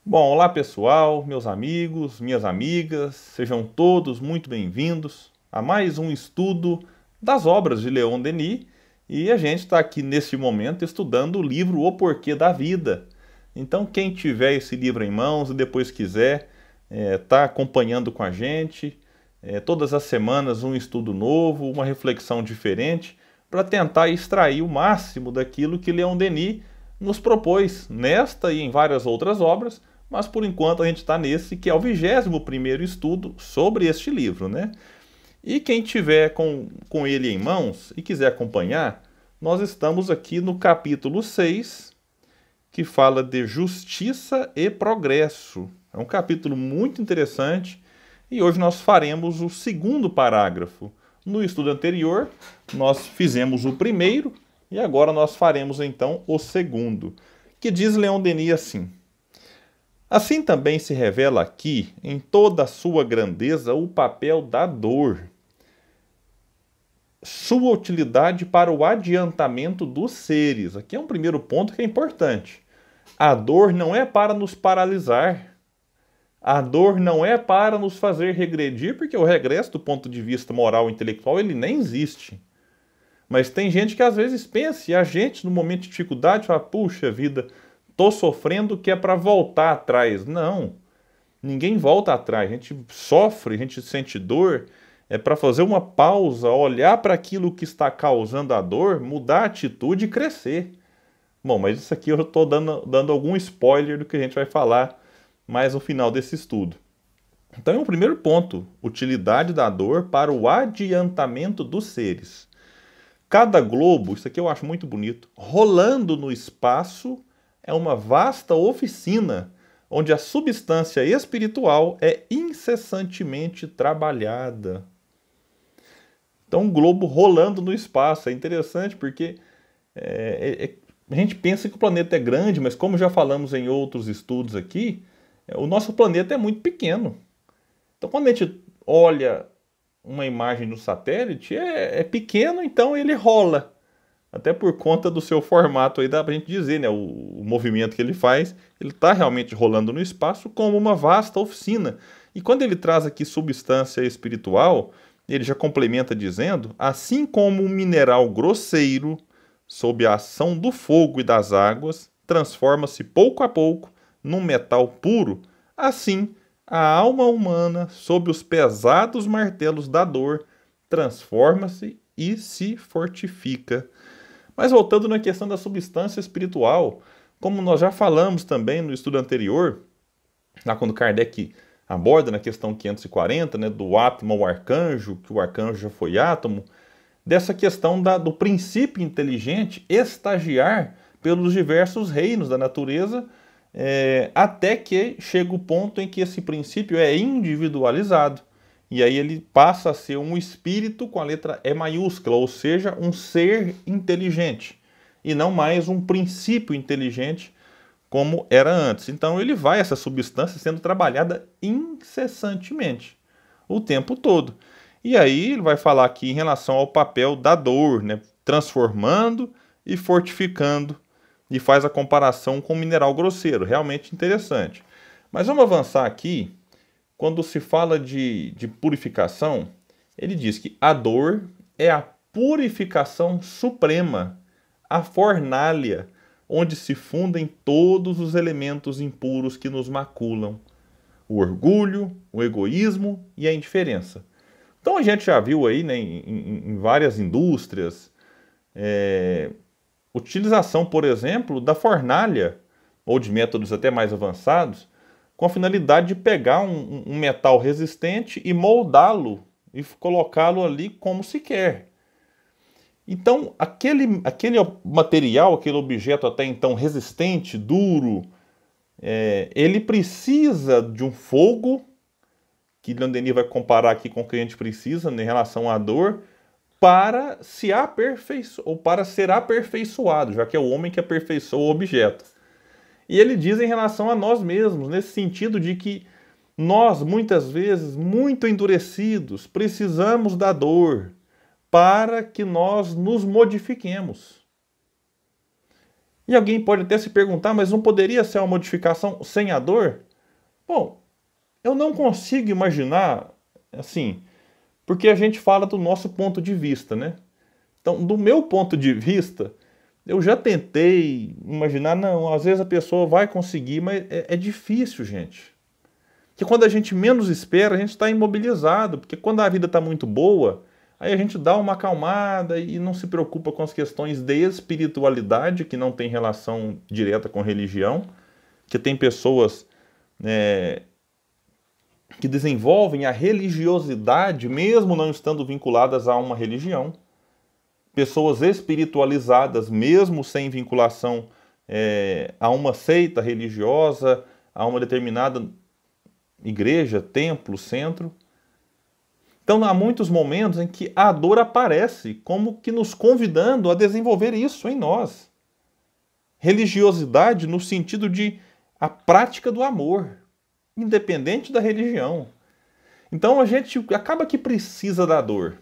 Bom, olá pessoal, meus amigos, minhas amigas, sejam todos muito bem-vindos a mais um estudo das obras de Leon Denis e a gente está aqui neste momento estudando o livro O Porquê da Vida. Então, quem tiver esse livro em mãos e depois quiser estar acompanhando com a gente, todas as semanas um estudo novo, uma reflexão diferente, para tentar extrair o máximo daquilo que Leon Denis nos propôs nesta e em várias outras obras, mas por enquanto a gente está nesse que é o 21º estudo sobre este livro, né? E quem tiver com ele em mãos e quiser acompanhar, nós estamos aqui no capítulo 6, que fala de justiça e progresso. É um capítulo muito interessante e hoje nós faremos o segundo parágrafo. No estudo anterior, nós fizemos o primeiro e agora nós faremos então o segundo, que diz Leon Denis assim: assim também se revela aqui, em toda a sua grandeza, o papel da dor, sua utilidade para o adiantamento dos seres. Aqui é um primeiro ponto que é importante. A dor não é para nos paralisar. A dor não é para nos fazer regredir, porque o regresso do ponto de vista moral e intelectual ele nem existe. Mas tem gente que às vezes pensa, e a gente no momento de dificuldade fala, puxa vida, tô sofrendo que é para voltar atrás. Não, ninguém volta atrás. A gente sofre, a gente sente dor, é para fazer uma pausa, olhar para aquilo que está causando a dor, mudar a atitude e crescer. Bom, mas isso aqui eu estou dando algum spoiler do que a gente vai falar mais no final desse estudo. Então é o primeiro ponto, utilidade da dor para o adiantamento dos seres. Cada globo, isso aqui eu acho muito bonito, rolando no espaço é uma vasta oficina onde a substância espiritual é incessantemente trabalhada. Então, um globo rolando no espaço é interessante porque a gente pensa que o planeta é grande, mas como já falamos em outros estudos aqui, o nosso planeta é muito pequeno. Então, quando a gente olha uma imagem do satélite, é pequeno, então ele rola. Até por conta do seu formato aí, dá pra gente dizer, né? O movimento que ele faz, ele está realmente rolando no espaço como uma vasta oficina. E quando ele traz aqui substância espiritual, ele já complementa dizendo, assim como um mineral grosseiro, sob a ação do fogo e das águas, transforma-se pouco a pouco num metal puro, assim a alma humana, sob os pesados martelos da dor, transforma-se e se fortifica. Mas voltando na questão da substância espiritual, como nós já falamos também no estudo anterior, lá quando Kardec aborda na questão 540, né, do átomo ao arcanjo, que o arcanjo já foi átomo, dessa questão do princípio inteligente estagiar pelos diversos reinos da natureza, até que chega o ponto em que esse princípio é individualizado. E aí ele passa a ser um espírito com a letra E maiúscula, ou seja, um ser inteligente, e não mais um princípio inteligente como era antes. Então ele vai, essa substância sendo trabalhada incessantemente, o tempo todo. E aí ele vai falar aqui em relação ao papel da dor, né? Transformando e fortificando, e faz a comparação com o mineral grosseiro, realmente interessante. Mas vamos avançar aqui. Quando se fala de purificação, ele diz que a dor é a purificação suprema, a fornalha, onde se fundem todos os elementos impuros que nos maculam: o orgulho, o egoísmo e a indiferença. Então a gente já viu aí, né, em várias indústrias, utilização, por exemplo, da fornalha, ou de métodos até mais avançados, com a finalidade de pegar um metal resistente e moldá-lo e colocá-lo ali como se quer. Então, aquele material, aquele objeto até então resistente, duro, ele precisa de um fogo, que Leon Denis vai comparar aqui com o que a gente precisa em relação à dor, para se aperfeiçoar, ou para ser aperfeiçoado, já que é o homem que aperfeiçoa o objeto. E ele diz em relação a nós mesmos, nesse sentido de que nós, muitas vezes, muito endurecidos, precisamos da dor para que nós nos modifiquemos. E alguém pode até se perguntar, mas não poderia ser uma modificação sem a dor? Bom, eu não consigo imaginar, assim, porque a gente fala do nosso ponto de vista, né? Então, do meu ponto de vista, eu já tentei imaginar, não, às vezes a pessoa vai conseguir, mas é difícil, gente. Porque quando a gente menos espera, a gente está imobilizado, porque quando a vida está muito boa, aí a gente dá uma acalmada e não se preocupa com as questões de espiritualidade, que não tem relação direta com religião, que tem pessoas que desenvolvem a religiosidade, mesmo não estando vinculadas a uma religião. Pessoas espiritualizadas, mesmo sem vinculação a uma seita religiosa, a uma determinada igreja, templo, centro. Então há muitos momentos em que a dor aparece como que nos convidando a desenvolver isso em nós. Religiosidade no sentido de a prática do amor, independente da religião. Então a gente acaba que precisa da dor.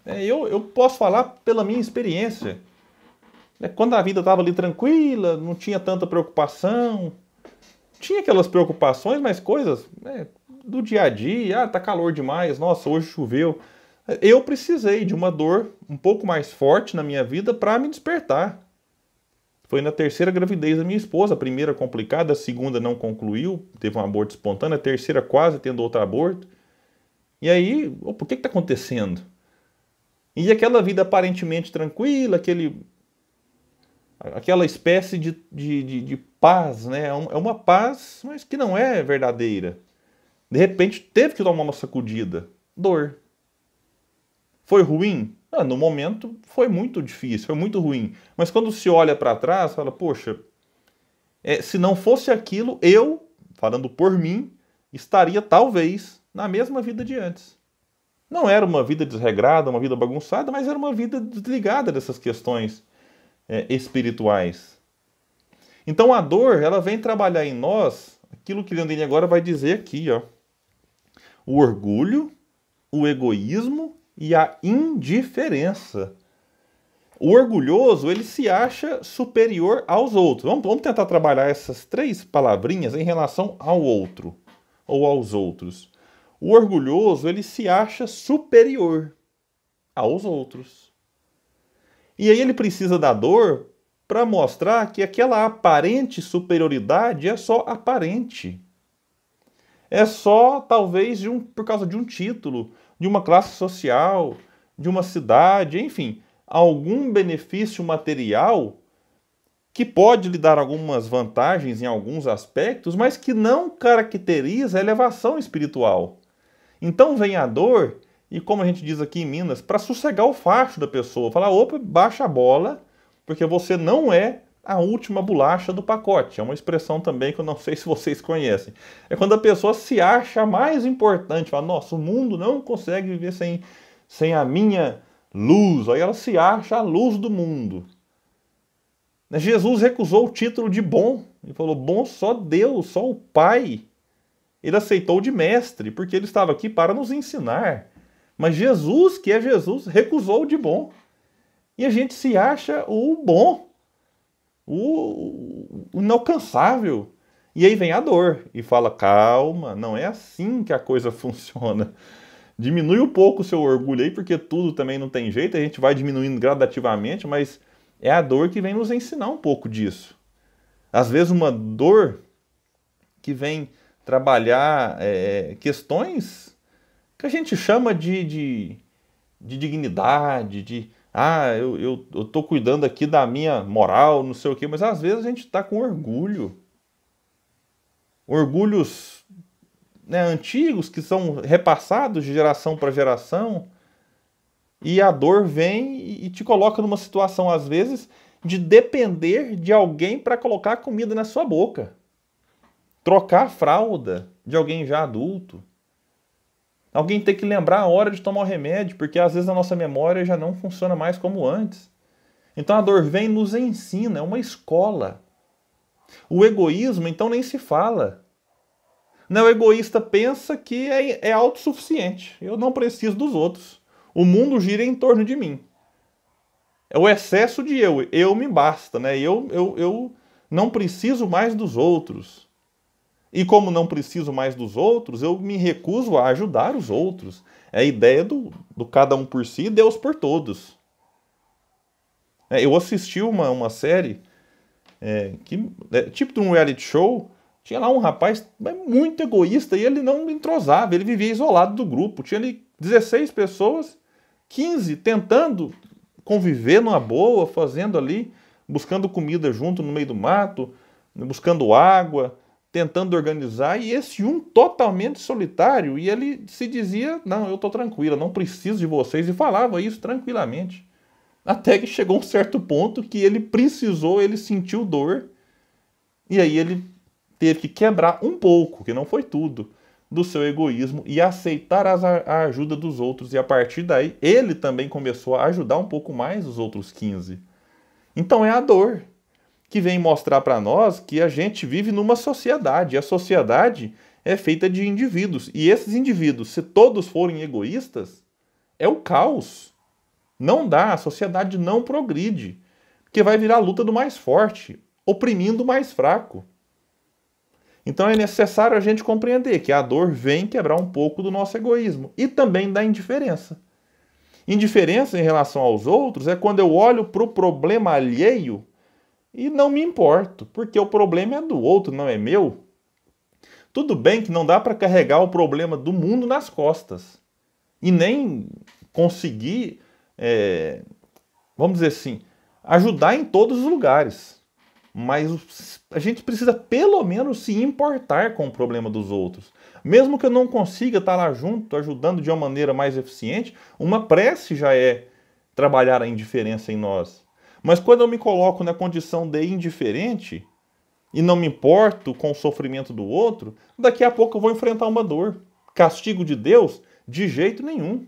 Eu posso falar pela minha experiência. Quando a vida estava ali tranquila, não tinha tanta preocupação, tinha aquelas preocupações, mas coisas do dia a dia, tá calor demais, nossa, hoje choveu. Eu precisei de uma dor um pouco mais forte na minha vida para me despertar. Foi na terceira gravidez da minha esposa, a primeira complicada, a segunda não concluiu, teve um aborto espontâneo, a terceira quase tendo outro aborto. E aí, por que está acontecendo? E aquela vida aparentemente tranquila, aquela espécie de paz, né? É uma paz, mas que não é verdadeira. De repente teve que tomar uma sacudida. Dor. Foi ruim? No momento foi muito difícil, foi muito ruim. Mas quando se olha para trás, fala, poxa, se não fosse aquilo, eu, falando por mim, estaria talvez na mesma vida de antes. Não era uma vida desregrada, uma vida bagunçada, mas era uma vida desligada dessas questões espirituais. Então a dor, ela vem trabalhar em nós aquilo que Leandrini agora vai dizer aqui, ó. O orgulho, o egoísmo e a indiferença. O orgulhoso, ele se acha superior aos outros. Vamos tentar trabalhar essas três palavrinhas em relação ao outro ou aos outros. O orgulhoso, ele se acha superior aos outros. E aí ele precisa da dor para mostrar que aquela aparente superioridade é só aparente. É só, talvez, por causa de um título, de uma classe social, de uma cidade, enfim, algum benefício material que pode lhe dar algumas vantagens em alguns aspectos, mas que não caracteriza a elevação espiritual. Então vem a dor, e como a gente diz aqui em Minas, para sossegar o facho da pessoa, falar, opa, baixa a bola, porque você não é a última bolacha do pacote. É uma expressão também que eu não sei se vocês conhecem. É quando a pessoa se acha mais importante, fala, nossa, o mundo não consegue viver sem a minha luz. Aí ela se acha a luz do mundo. Jesus recusou o título de bom. Ele falou, bom só Deus, só o Pai. Ele aceitou de mestre, porque ele estava aqui para nos ensinar. Mas Jesus, que é Jesus, recusou o de bom. E a gente se acha o bom, o inalcançável. E aí vem a dor e fala, calma, não é assim que a coisa funciona. Diminui um pouco o seu orgulho aí, porque tudo também não tem jeito, a gente vai diminuindo gradativamente, mas é a dor que vem nos ensinar um pouco disso. Às vezes uma dor que vem trabalhar questões que a gente chama de dignidade, eu estou cuidando aqui da minha moral, não sei o quê, mas às vezes a gente está com orgulho. Orgulhos antigos que são repassados de geração para geração, e a dor vem e te coloca numa situação, às vezes, de depender de alguém para colocar comida na sua boca. Trocar a fralda de alguém já adulto. Alguém tem que lembrar a hora de tomar o remédio, porque às vezes a nossa memória já não funciona mais como antes. Então a dor vem e nos ensina, é uma escola. O egoísmo, então, nem se fala. Não, o egoísta pensa que é autossuficiente. Eu não preciso dos outros. O mundo gira em torno de mim. É o excesso de eu me basta, né? Eu não preciso mais dos outros. E como não preciso mais dos outros, eu me recuso a ajudar os outros. É a ideia do cada um por si, Deus por todos. Eu assisti uma série tipo de um reality show. Tinha lá um rapaz muito egoísta e ele não entrosava, ele vivia isolado do grupo. Tinha ali 16 pessoas, 15 tentando conviver numa boa, fazendo ali, buscando comida junto no meio do mato, buscando água, tentando organizar, e esse um totalmente solitário, e ele se dizia, não, eu estou tranquilo, não preciso de vocês, e falava isso tranquilamente. Até que chegou um certo ponto que ele precisou, ele sentiu dor, e aí ele teve que quebrar um pouco, que não foi tudo, do seu egoísmo e aceitar a ajuda dos outros. E a partir daí, ele também começou a ajudar um pouco mais os outros 15. Então é a dor que vem mostrar para nós que a gente vive numa sociedade. E a sociedade é feita de indivíduos. E esses indivíduos, se todos forem egoístas, é o caos. Não dá, a sociedade não progride. Porque vai virar a luta do mais forte, oprimindo o mais fraco. Então é necessário a gente compreender que a dor vem quebrar um pouco do nosso egoísmo e também da indiferença. Indiferença em relação aos outros é quando eu olho para o problema alheio e não me importo, porque o problema é do outro, não é meu. Tudo bem que não dá para carregar o problema do mundo nas costas e nem conseguir, vamos dizer assim, ajudar em todos os lugares. Mas a gente precisa pelo menos se importar com o problema dos outros. Mesmo que eu não consiga estar lá junto, ajudando de uma maneira mais eficiente, uma prece já é trabalhar a indiferença em nós. Mas quando eu me coloco na condição de indiferente e não me importo com o sofrimento do outro, daqui a pouco eu vou enfrentar uma dor. Castigo de Deus? De jeito nenhum.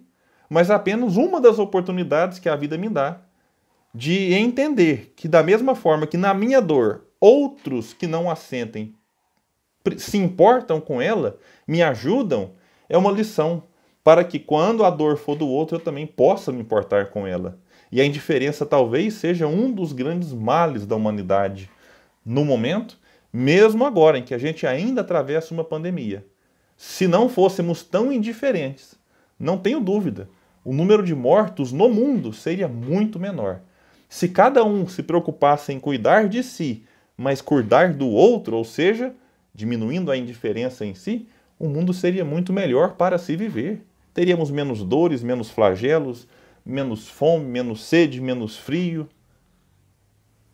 Mas apenas uma das oportunidades que a vida me dá de entender que, da mesma forma que na minha dor, outros que não a sentem se importam com ela, me ajudam, é uma lição para que quando a dor for do outro, eu também possa me importar com ela. E a indiferença talvez seja um dos grandes males da humanidade no momento, mesmo agora em que a gente ainda atravessa uma pandemia. Se não fôssemos tão indiferentes, não tenho dúvida, o número de mortos no mundo seria muito menor. Se cada um se preocupasse em cuidar de si, mas cuidar do outro, ou seja, diminuindo a indiferença em si, o mundo seria muito melhor para se viver. Teríamos menos dores, menos flagelos, menos fome, menos sede, menos frio.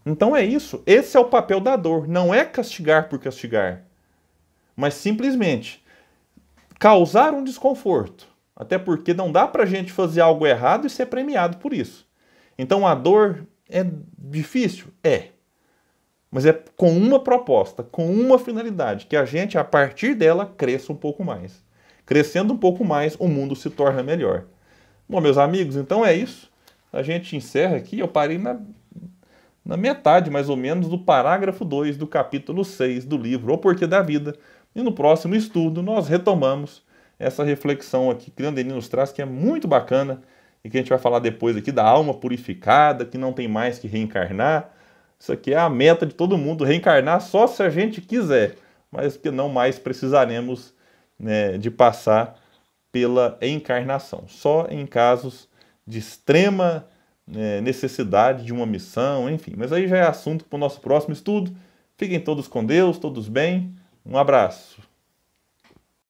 Então é isso. Esse é o papel da dor. Não é castigar por castigar, mas simplesmente causar um desconforto. Até porque não dá para a gente fazer algo errado e ser premiado por isso. Então a dor é difícil? É. Mas é com uma proposta, com uma finalidade, que a gente, a partir dela, cresça um pouco mais. Crescendo um pouco mais, o mundo se torna melhor. Bom, meus amigos, então é isso. A gente encerra aqui. Eu parei na metade, mais ou menos, do parágrafo 2 do capítulo 6 do livro O Porquê da Vida. E no próximo estudo nós retomamos essa reflexão aqui que Leandrini nos traz, que é muito bacana, e que a gente vai falar depois aqui da alma purificada, que não tem mais que reencarnar. Isso aqui é a meta de todo mundo, reencarnar só se a gente quiser, mas que não mais precisaremos, né, de passar pela encarnação, só em casos de extrema, necessidade de uma missão, enfim. Mas aí já é assunto para o nosso próximo estudo. Fiquem todos com Deus, todos bem. Um abraço.